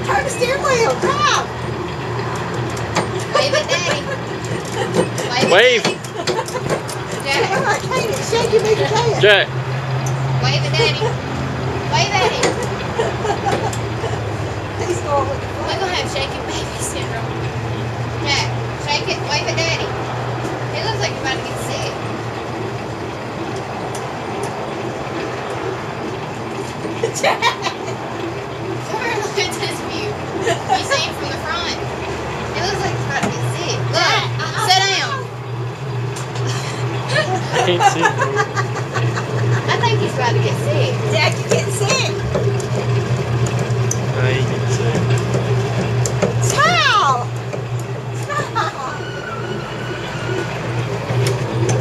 Turn the steering wheel. Come on. Wave at Daddy. Wave. Jack. Come on, can't it? Shake your big tail. Jack. Wave at Daddy. Wave at him. He's going with the We're flow. gonna have shaking baby syndrome. Jack, shake it. Wave at Daddy. He looks like he's about to get sick. Jack. Come here, look at this view. You see him from the front. He looks like he's about to get sick. Look, sit down. I can't see. I think he's about to get sick. Jack, you getting sick. I ain't getting sick. Smile.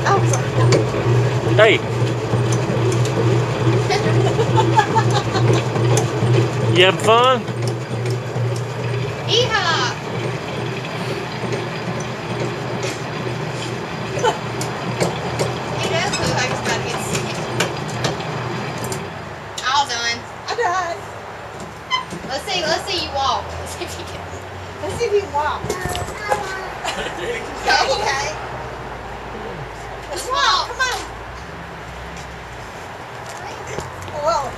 Oh, Hey. You having fun? Yeehaw! He does look like he's about to get sick. All done. I'm done. Let's see you walk. Let's see if you can. Let's see if you can walk. Okay. Let's walk. Come on. Well,